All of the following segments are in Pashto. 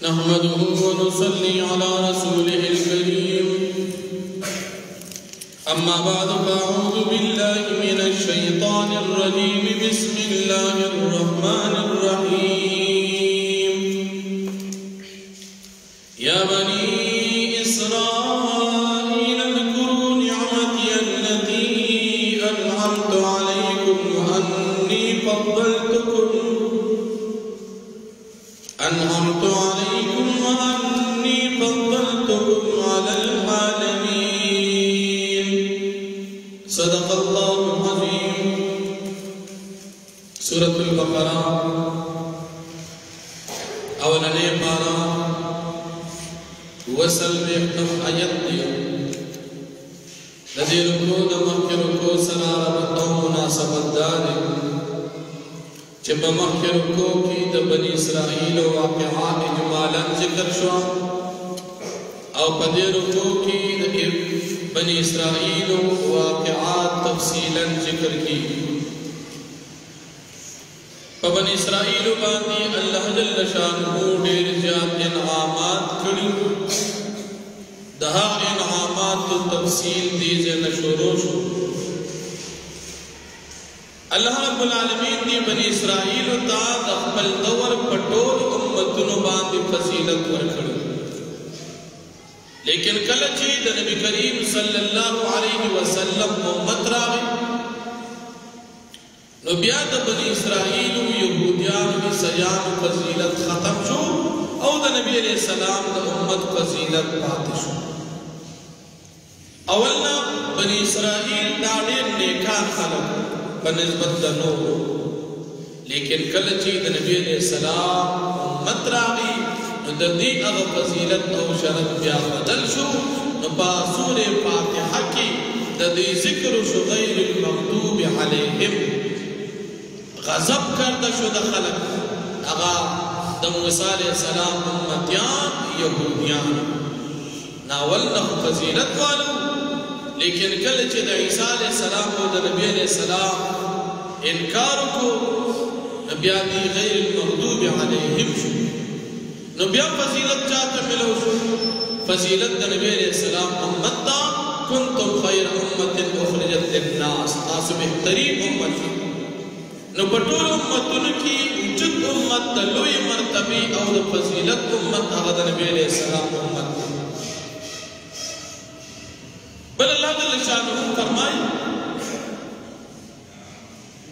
नहमदुहु व नुसल्ली अला रसूलिहिल करीम। अम्मा बाद फ़अऊज़ु बिल्लाहि मिनश शैतानिर रजीम। बिस्मिल्लाहिर रहमानिर रहीम। या बनी इस्राईल अज़्कुरू निअमती अल्लती अनअमतु अलैकुम व अन्नी फ़द्दलतुकुम अलल आलमीन। सदक़ल्लाहुल अज़ीम। सूरतुल बक़रा अवलने पारा वसल बेख्तम आयत दियो नज़ीर को दमक्र को सरार बताओ मुनासबत दाने जब मक्र को की द बनी इसराइल वाक़िआत इजमालन ज़िक्र शो और पदेर को की बनी इसराइल वाक़िआत तफसीलन ज़िक्र की। बनी इसराइल बांदी अल्लाह जल्ल शानुहु ढेर ज़्यादा इनामात करी। दहा इनामात तो तफसील दीज़े नशोरोश अल्लाह रब्बुल आलमीन दी बनी इसराइल ता दखल दवर पटोल उम्मतुन बांदी फजीलत वरखड़ी। लेकिन कल चीद नबी करीम सल्लल्लाहु अलैहि वसल्लम उम्मत रावी नबियात बनी इसराइल यहूदियान की सजान फजीलत खत्म शो और द नबी अलैहि सलाम द उम्मत फजीलत पाते शो। अवलना बनी इसराइल दाढ़े नेका खलक बनिस्बत दनो। लेकिन कल चीद नबी अलैहि सलाम उम्मत रावी नदी अग फजीलत और शरत ब्या बदल शो नबा सूरे फातिहा की ददी जिक्र शो गैरिल मग़दूब अलैहिम गज़ब करद शो द खलक अगा द मूसा अलैहि सलाम उम्मतियान यहूदियान नावल न फजीलत वालो। लेकिन कल चीद ईसा अलैहि सलाम और नबी अलैहि सलाम इनकार को नबियाती गैरिल मग़दूब अलैहिम शो नबिया फजीलत चाहते मिलो शो फजीलत द नबी अलैहि सलाम उम्मत ता कुंतुम खैर उम्मतिन उखरिजत लिन्नास तास बेहतरीन उम्मत न बटोर उम्मतुन की उच्च उम्मत द लोई मर्तबी और फजीलत उम्मत अगद नबी अलैहि सलाम उम्मत। बल अल्लाह जल्ल शानुहु फरमाए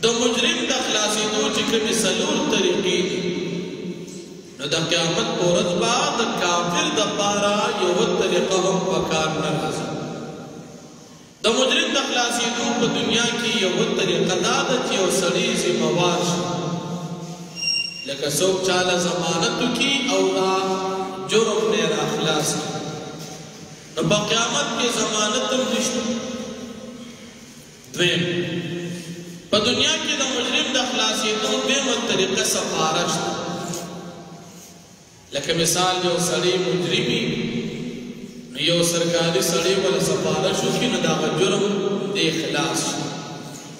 द मुजरिम द खलासी दो जिक्र सलूल तरीक़ी न द क़यामत पोरत बाद काफिर द पारा यो तरीक़ा हम पकार न राज़ी। द मुजरिम द खलासी दो दुनिया की यो तरीक़ा दादत यो सड़ी ज़िम्मेवार लेकिन सोक चाला ज़मानत की औरा जुर्म ने खलास न बक़यामत के ज़मानत निश्त द्वेम पर दुनिया की द मुजरिम द खलासी दो बेमत तरीक़ा सफारश लेकिन मिसाल जो सड़ी मुजरिमी यो सरकारी सड़ी वाला सफारश की न दागा जुर्म दे खलास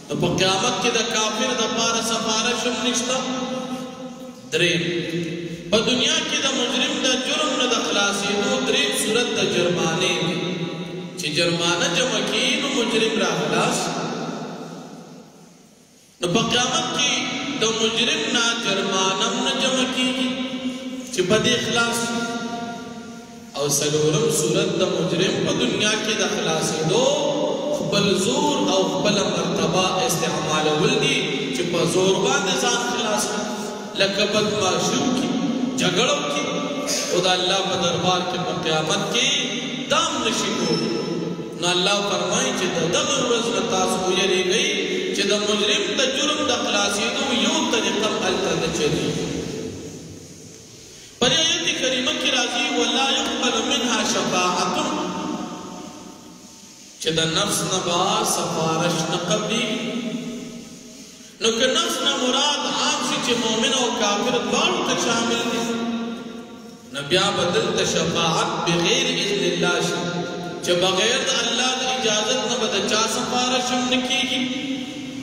तो बक़यामत के द काफिर द पारा सफारश निश्ता द्रेम पर दुनिया की द मुजरिम द जुर्म न द खलासी दो द्रेम सूरत द जुर्माने ची जुर्माना जमा की न मुजरिम रा खलास न बक़यामत की द मुजरिम ना जुर्मानम न जमा की ची बदे खलास और सलोरम सूरत द मुजरिम पर दुनिया की द खलासी दो खबल जोर और खबल मर्तबा इस्तेमाल वल्दी ची पर जोरबा निजाम खलास लकबत माशू की झगड़ों की खुदा अल्लाह पर दरबार के क़यामत की दाम नशीबो न अल्लाह फरमाए चे दम रोज नतास गुजरी गई चे द मुजरिम द जुर्म द खलासी दो यो तरीक़ा अलतद चली। पर आयत करीमा की राजी वला युक़बल मिनहा शफ़ाअतुन चे द नफ्स नबा सफारश न कबली नो के नफ्स न मुराद आम से चे मोमिन और काफिर दोनों तक शामिल है न ब्या बदल त शफाअत बगैर इज़्निल्लाह चे बगैर अल्लाह की इजाजत न बद चा सफारश न कीगी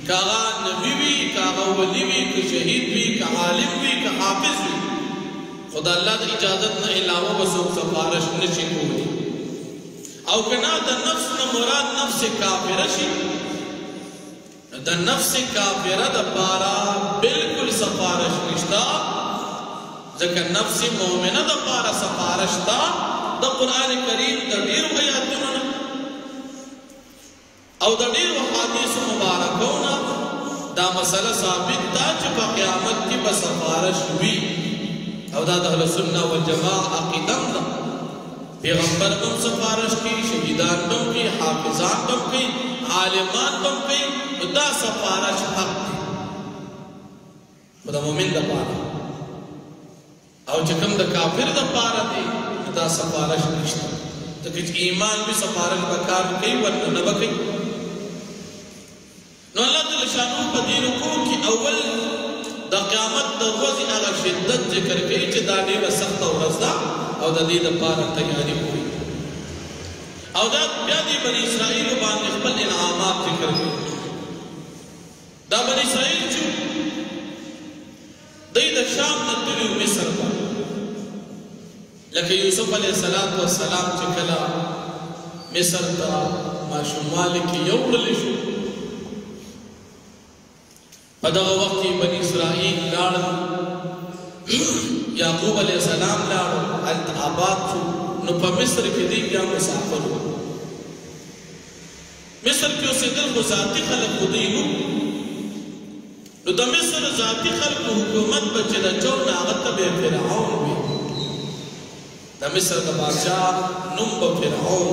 कागा नबी भी कागा वली भी का शहीद भी का आलिम भी का हाफिज भी خدا اللہ دا اجازت نہ علاوہ بسوک سفارش نشی کولی او کنا دا نفس نا مراد نفس کافر شی دا نفس کافر دا پارا بالکل سفارش نشتا ذکر نفس مومنہ دا پارا سفارش تا دا قرآن کریم دا دیر آیاتنا او دا دیر حدیث مبارکونا دا مسئلہ ثابت تا چپا قیامت کی بسفارش ہوئی او دا اہل سنہ والجماع عقیدم دا پیغمبر بم سفارش کی شہیدان بم کی حافظان بم کی عالمان بم کی دا سفارش حق دی دا مومن دا پارا او چکم دا کافر دا پارا دی دا سفارش نشتا تکیچ ایمان بھی سفارش بکار کئی ورنہ نبکی نو اللہ تعالی شانو پا دی رکو کی اول دا قیامت دا وزی اغا شدت ذکر کئی چی دا دیر سخت و رزدہ او دا دید پارا تیاری ہوئی او دا بیادی بنی اسرائیل باندې خپل انعامات ذکر کئی دا بنی اسرائیل چو دید شام نتلیو مصر با لکه یوسف علیہ السلام چکلا مصر تا ما شمال کی یوڑلی شو پدغ وقتی بنی اسرائیل لارد یعقوب علیہ السلام لارد علت آباد شو نو پا مصر کی دی بیا مسافر ہو مصر کی اسی دل کو ذاتی خلق خودینو نو دا مصر ذاتی خلق حکومت بچے دا چو ناغت بے فرعون بھی دا مصر دا بادشاہ نم با فرعون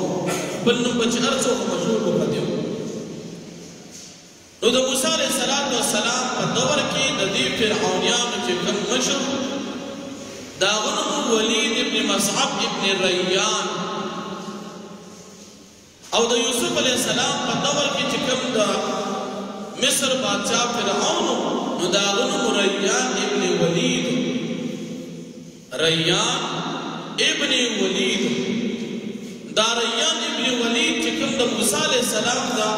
بل نم بچے ارسو کو مشہور کو پدیو نو دا موسیٰ علیہ السلام پا دور کی دا دی فرعونیان چی کم مشر دا غنم ولید ابن مصعب ابن ریان او دا یوسف علیہ السلام پا دور کی چی کم دا مصر بادشاہ فرعون نو دا غنم ریان ابن ولید ریان ابن ولید دا ریان ابن ولید چی کم دا موسیٰ علیہ السلام دا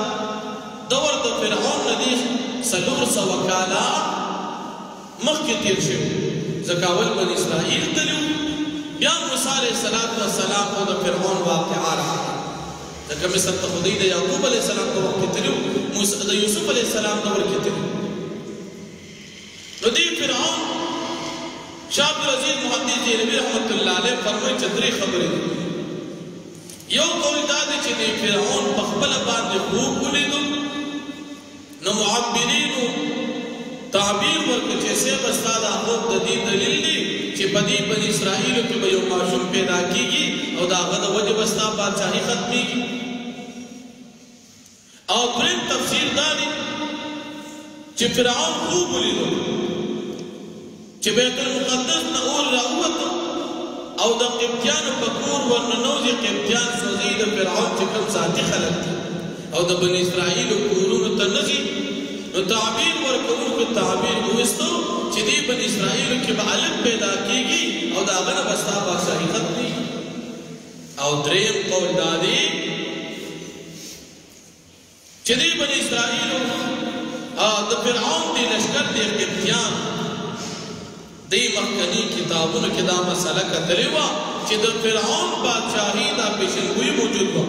دور دا فرعون ندیخ سلور سوکالا مخی تیر شو زکاول بن اسرائیل تلیو بیا موسیٰ علیہ السلام کو دا فرعون واقعا رہا زکا مصر تخدی دا یعقوب علیہ السلام دا وقت تلیو دا یوسف علیہ السلام دا وقت تلیو ندی فرعون شاہ عبدالعزیز محدث نبی رحمت اللہ علیہ فرمائی چندری خبری یو قول دادی چی دی فرعون بخبل باندې خوب ولیدو نو معبرینو تعبیر ورکو چی سی بستا دا خوب دا دی دلیل دی چی بدی بنی اسرائیلو کی بیو معشوم پیدا کی گی او دا غد وجہ بستا بادشاہی ختمی گی او درین تفسیر داری چی فرعون خوب ولیدو چی بیت المقدس نا اول رعوتو او دا قبطیان پکور ورننوزی قبطیان سوزی دا فرعون چکم ذاتی خلق دی او دا بنی اسرائیل کورونو تنزی نو تعبیر ورکون کو تعبیر ہوئستو چی دی بنی اسرائیل کی با علم پیدا کی گی او دا غن بستا بادشاہی ختمی او درین قول دادی چی دی بنی اسرائیل دا فرعون دی لشکر دی قبطیان دی مخکنی کتابونو کی دا مسئلہ کتلیوا چی دا فرعون بادشاہی دا پیشنگوی موجود با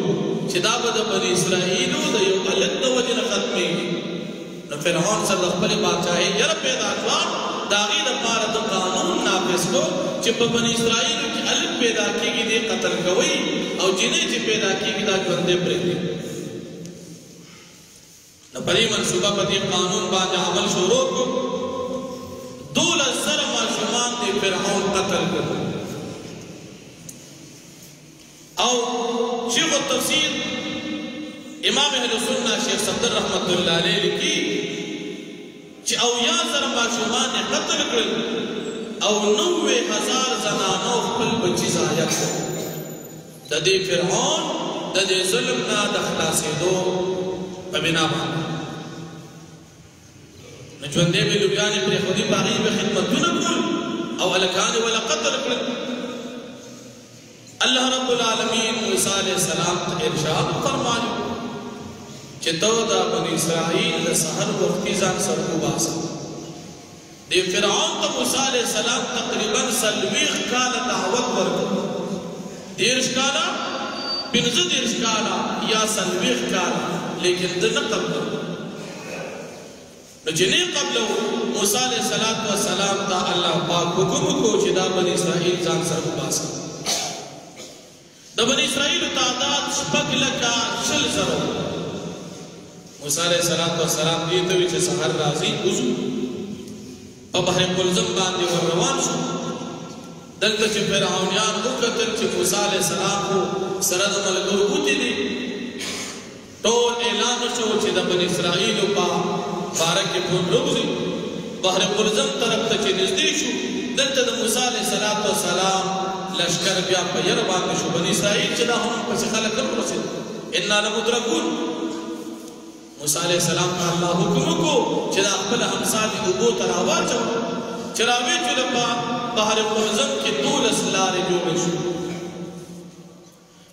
چی دا با دا بنی اسرائیلو دا یو علق دا وجن ختمی نو فرعون سر دا خپلی بادشاہی یر پیدا کلا داغی دا پارا دا قانون نافذ کو چی با بنی اسرائیلو کی علق پیدا کی گی دی قتل کوئی او جنہیں چی پیدا کی گی دا جوندے پردی نو پری منصوبہ پا دی قانون باندې عمل شروع کو دول الزر معشومان دی فرعون قتل کر او شیخ التفسیر امام اہل سنہ شیخ صدر رحمت اللہ علیہ لکی چی او یا زر معشومان قتل کر او 90,000 زنانو خپل بچی ضایع کر دا دی فرعون دا دی ظلمنا دا خلاصی دو پبنا باندې نجوندے میں لبیانی پر خودی باغی میں خدمتو نکل او علکانی والا قتل کر اللہ رب العالمین موسیٰ علیہ السلام تا ارشاد فرمائے چی تو دا بنی اسرائیل لسہر وقتی زان سر کو باسا دی فرعون ته موسی علیہ السلام تقریبا 40 کاله دعوت ورکړ 30 کاله 35 کاله یا 40 کاله لیکن د نه قبل نو چې نه قبل موسی علیہ السلام ته الله پاک حکم کو چې دا بنی اسرائیل ځان سره وباسه د بنی اسرائیل تعداد 6 لکه 0 موسی علیہ السلام دې ته چې سحر راځي وضو په بحر قلزم باندې ور روان شو دلته چې فرعونیان وکتل چې موسی علیہ السلام کو سره د ملګرو بوتي دي ټول اعلان شو چې د بنی اسرائیل په باره کې په لوګي بحر قلزم طرف ته چې نږدې شو دلته د موسی علیہ السلام لشکر بیا په ير باندې شو بنی اسرائیل چې دا هم په خلک ورسېد ان لمدرکون موسی علیہ السلام ته الله حکم کو چې دا خپل همسا دي وګو تر واچو چې راوي چې په بحر قلزم کې 12 لارې جوړ شو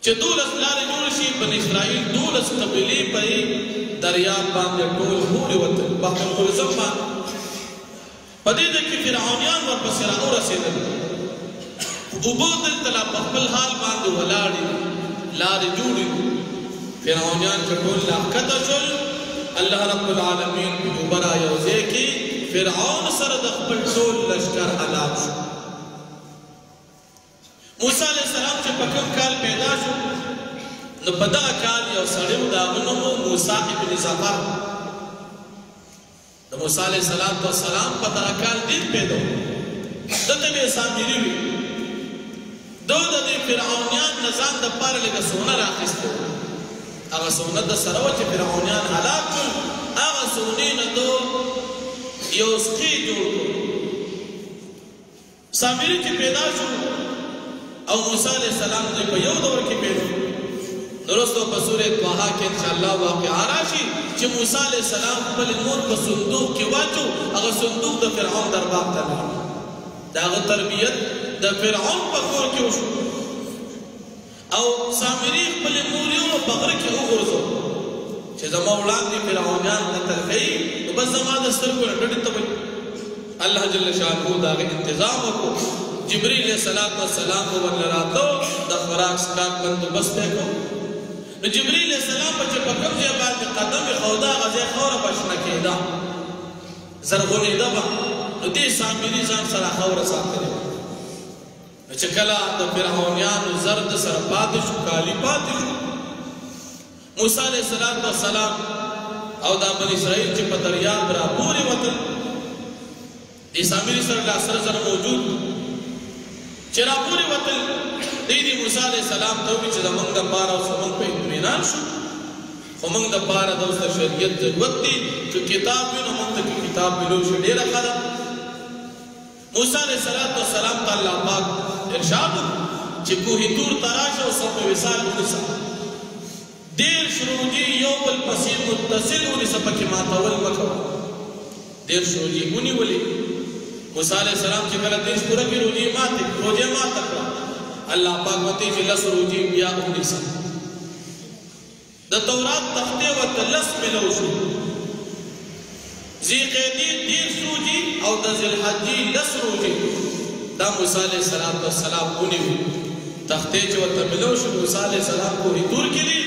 چې 12 لارې جوړ شي بنی اسرائیل 12 قبيلې په دریاب باندې ټول پورې وته بحر قلزم باندې پدې کې فرعونیان ورپسې راورسېدل وبودل تلا په خپل حال باندې ولاړې لارې جوړې فرعونیان چې ټول لاکته شول الله رب العالمین په برا یوځه کې فرعون سره د خپل ټول لشکر هلاک شو موسی علیہ السلام چې په کوم کال پیدا شو نو په دغه کال یو سړی و دا نوم موسی ابن ظفر د موسی علیہ السلام په دغه کال دین پیدا دته به سامری وي دوی د فرعونیان نظام د پاره لګه سونه راخسته هغه سونه د سره و چې فرعونیان هلاک کړ هغه سونه نه دو یو سخی جوړ کړ سامری چې پیدا شو او موسی علیہ السلام دې په یو دور کې پیدا درستو په سورې طه کې ان شاء الله واقعا راشي چې موسی علیہ السلام خپل مور په صندوق کې واچو هغه صندوق د فرعون دربار ته داغه تربیت د فرعون په کور کې وشو او سامری خپل مور یو په غره کې وګرځو چې زما وړاندې فرعونیان قتل کړي نو بس زما د سترګو ډډې ته الله جل شانه داغه تنظیم وکړو جبريل علیہ السلام ورلراتو د خوراک سکاک بندوبست وکړو نو جبريل علیہ السلام په کوم ځای باندې قدم خودا غزه خوره بشنه کېدا زرغونی دبا نو دې سامری ځان سره خوره ساتل چې کله د فرعونیانو زرد سره پاتې شو کالی پاتې شو موسی علیہ السلام او د بنی اسرائیل چې په دریاب را پورې وتل دې سامری سره لاسره سره موجود چې را پورې وتل دې موسی علیہ السلام ته وی چې زمونږ د پاره او زمونږ په اطمینان شو خو موږ د پاره د شریعت ضرورت دی چې کتاب وینو موږ ته کتاب ملو شي ډیره خلک موسی علیہ السلام ته الله پاک ارشاد چې کوه تور تراشه او سب وصال ونسا دیر شروجی یو بل پسې متصل ونسا پکې ماتول مکو دیر شروجی ونی ولی موسی علیہ السلام چې کله دیر پورا کې روجی مات کړ الله پاک وته چې لس روجی بیا ونسا د تورات تخته او تلس ملو شو ذی قیدی دیر سوجی او د ذل حجی لس روجی دا موسی علیہ السلام ونیو تخته چې ورته ملو شو موسی علیہ السلام کو دور کړي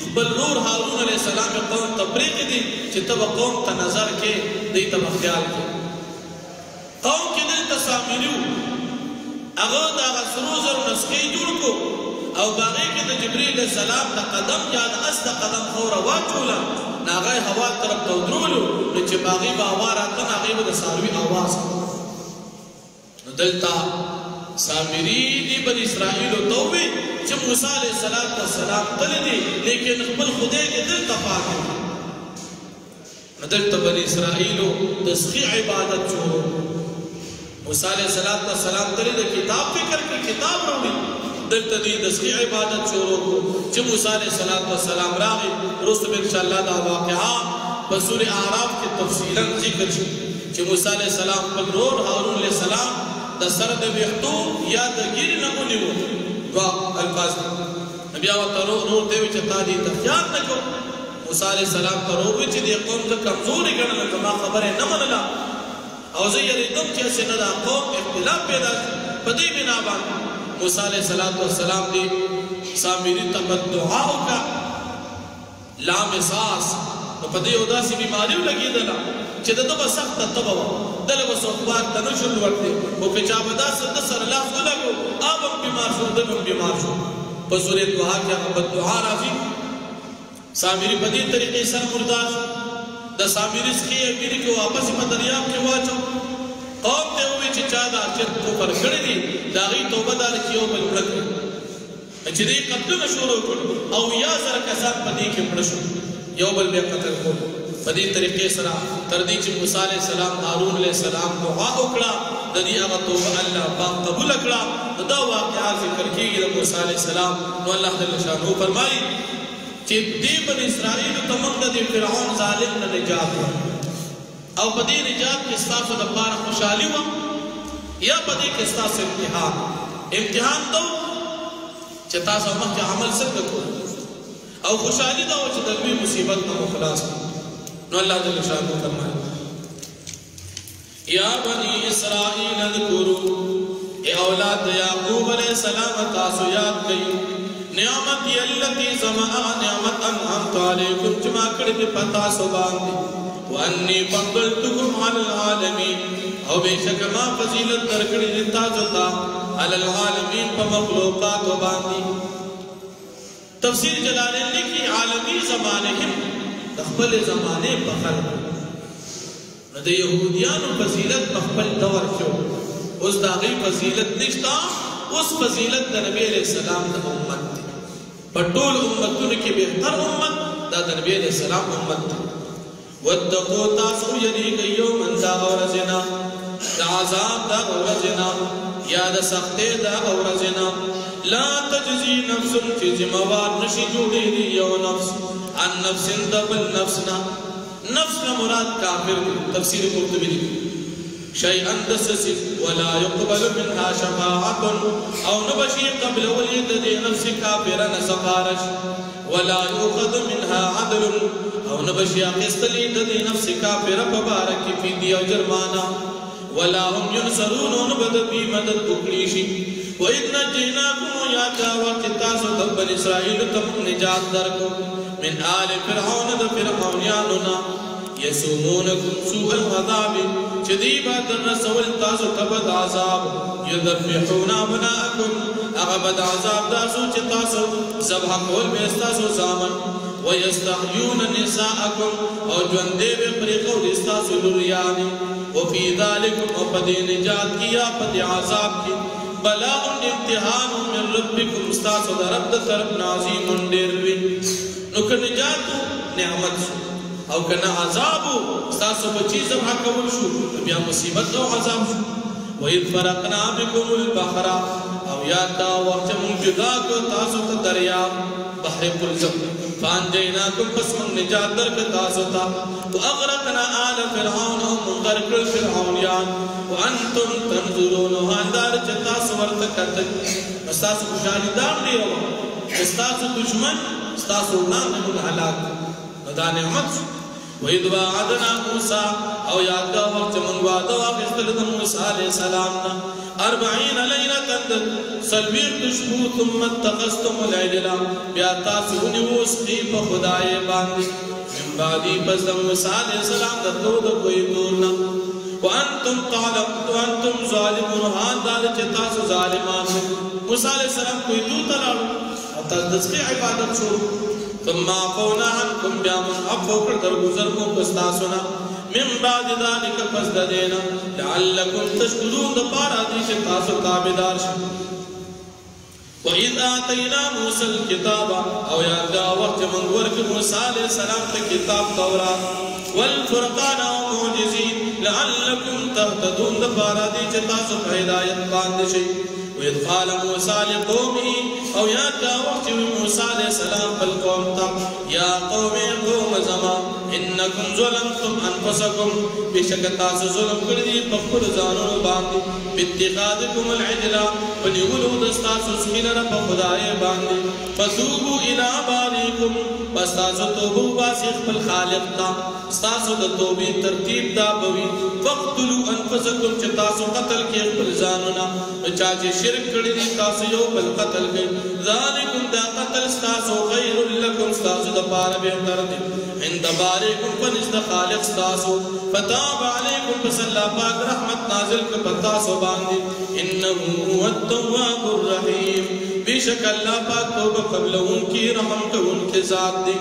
خپل نور هارون علیہ السلام قوم تبریق دي چې تب قوم ته نظر کې دې ته خیال کې قوم کې دل تسامریو هغه دا غسرو زر نسخې جوړ کو او باغې کې د جبرئیل علیہ السلام د قدم یا د اس د قدم خوره واچوله ناغه هوا طرف ته درولو چې باغې با واره ته هغه د ساروي आवाज دلتا سامری دی بنی اسرائیل تو وی چې موسی علیہ السلام تل دی لیکن خپل خدای دې دلته پاتې دلته بنی اسرائیل تسخی عبادت شروع موسی علیہ السلام تل د کتاب فکر کې کتاب راوړي دلته دې تسخی عبادت شروع چې موسی علیہ السلام راغی رسول ان شاء الله دا واقعا په سورۃ اعراف کې تفصیلا ذکر شي چې موسی علیہ السلام پر نور هارون علیہ السلام د سر د ویختو یا د ګیر نه ونیو دوا الفاظ نبی او ترور دی چې تا دې تخیار نکو موسی علیہ السلام ترور چې دې قوم ته کمزوري ګڼل کما خبره نه منله او زه یریدم چې هسې نه دا قوم اختلاف پیدا شي په دې بنا باندې موسی علیه السلام دې سامري ته بددعا وکړه لامساس نو په دې یو داسې بیماري ولګېدله چې د ده به سخته تبه وه دله به څوک پاک ته نه شول ورتلی خو که چا به داسې ده سره لاس ولګو هغه هم بیمار شو ده هم بیمار شو په سورې دوحا کې هغه بددعا راځي سامري په دې طریقې سره مردار شو د سامري څخې یې ګیرې کې واپس په دریاب کې واچو قوم ته ووایي چې چا دا چر کفر کړی دي د هغې توبه دا ده چې یو بل مړه کړي چې دې قتلونه شروع کړو او یا زره کسان په دې کې مړه شو یو بل بیا قتل کړو په دې طریقې سره تر دې چې موسی علیه السلام هارون علیه السلام دعا وکړه د دې هغه توبه الله پاک قبول کړه دا واقعات ذکر کېږي د موسی علیه السلام نو الله جل شانه فرمایي چې دې بني اسرائیلو ته موږ د فرعون ظالم نه نجات او په دې نجات کې ستاسو دپاره خوشحالي وه یا په دې کې ستاسو امتحان ته چې تاسو مخکې عمل څنګه کوئ او خوشحالي دا وه چې د لوی مصیبت نه مو خلاص نو الله جل شانه فرمایي یا بني اسرائیل اذکروا اے اولاد یعقوب علیہ السلام تاسو یاد کړئ نعمت التي زما نعمت انعمت علیکم چې ما کړې په تاسو باندې وانی فضلتکم علی العالمین او بشک ما فضیلت درکړې تاسو ته علی العالمین په مخلوقات باندې تفسیر جلالین لیکي عالمی زمانهم د خپل زمانه په خلق نو د يهوديانو فضیلت په خپل دور کې اوس دا غي فضیلت نشتا اوس فضیلت د نبی علیہ السلام د امت په ټول امتونو کې بهتر امت دا د نبی علیہ السلام امت واتقوا تاسو یریږئ یوما دا ورځنا د عذاب دا ورځنا یا د سختۍ دا ورځنا لا تجزي نفس چې ذمہوار نشي جوړېږي یو نفس عن نفس دبل نفسنا نفس کا مراد کافر تفسیر قرطبی لیکي شيئا دسس ولا يقبل منها شفاعة او نبشي قبل ولید دي نفس کافرا سفارش ولا يؤخذ منها عدل او نبشي اقستلی دي نفس کافرا مبارک فی دی او جرمانا ولا هم ينصرون نبد بی مدد بکلیشی وَإِذْ نَجَّيْنَاكُمْ يَا وَقْتِ تَاسُ بَنِي إِسرَائِيلَ تَمْ نجات درکو من آل فرعون د فرعونیانونا يسومونكم سوء العذاب چدیبا در رسول تاسو تبد عذاب يذبحون ابناءكم اغبد عذاب داسو چه تاسو زبح کول بیستاسو زامن ويستحيون نساءكم او جوندے بے پریقو دستاسو لریانی وفي ذلكم وفدی نجات کیا پدی عذاب کی بلاء امتحان من ربكم استاسو در رب طرف نازیم اندیروی نو که نجاتو نعمت شو او کنا عذابو استاسو بچی زبح کول شو بیا مصیبت او عذاب شو وَإِذْ فَرَقْنَا بِكُمُ الْبَحْرَ او یاد دا وقت من جدا کو تاسو تا دریاب بحر قلزم فانجیناکم پس من نجات در کے تاسو تا وَأَغْرَقْنَا آلَ فِرْعَوْنَ وَمُنْغَرْقِ الْفِرْعَوْنِيَانِ وَأَنْتُمْ تَنْظُرُونَ وَاندار چتاسو ورتکتک استاسو خوشحالی دام دیو استاسو دشمن استاسو نام من حلاک دا نعمت وَإِذْ وَعَدْنَا مُوسَى او یاد دا وقت من وعدہ واقستل دا موسیٰ علیہ السلام 40 لیلة سلویر دشبو ثم اتخذتم العجلہ بیا تاسونی وسقی پا خدای باندی من بعدی پس دا موسیٰ علیہ السلام دا دو دا کوئی دورنا وانتم ظالمون ہاں دادا چتاسو ظالمان موسیٰ علیہ السلام کوئی دو تلالو حتی دسقی عبادت شروع ثم عفونا عنكم بیامن عفو کر در گزر کو پستاسونا من بعد ذلك پس دینا لعلكم تشکرون دپارا دیش تاسو تابدار شد وَإِذْ آتَيْنَا مُوسَى الْكِتَابَ او یاد دا وقت من ورک موسیٰ علیہ السلام تا کتاب تورات والفرقان ومعجزین لعلكم تهتدون دپارا دیش تاسو ہدایت باند شد وإذ قال موسى لقومه او یاد کا وقت موسی علیہ السلام بل قوم تا یا قوم زما انکم ظلمتم انفسکم بشکتا ظلم کړی په خپل ځانونو باندې باتخاذکم العجل ونیولو دستاسو سخیلره په خدای باندې فتوبوا الى بارئکم پس تاسو توبه واسي خپل خالق تا تاسو د توبې ترتیب دا بوي فقتلوا انفسکم چې تاسو قتل کې خپل ځانونه چا چې شرک کړی تاسو یو بل قتل کړي ذالکم دا قتل تاسو خیر لکم تاسو د پاره بهتر دي عند بارئکم فنزد خالق تاسو فتاب علیکم پس الله پاک رحمت نازل ک پتا سو باندې انه هو التواب الرحیم بیشک الله پاک توبه قبل ان کی رحم کو ان کے ذات دی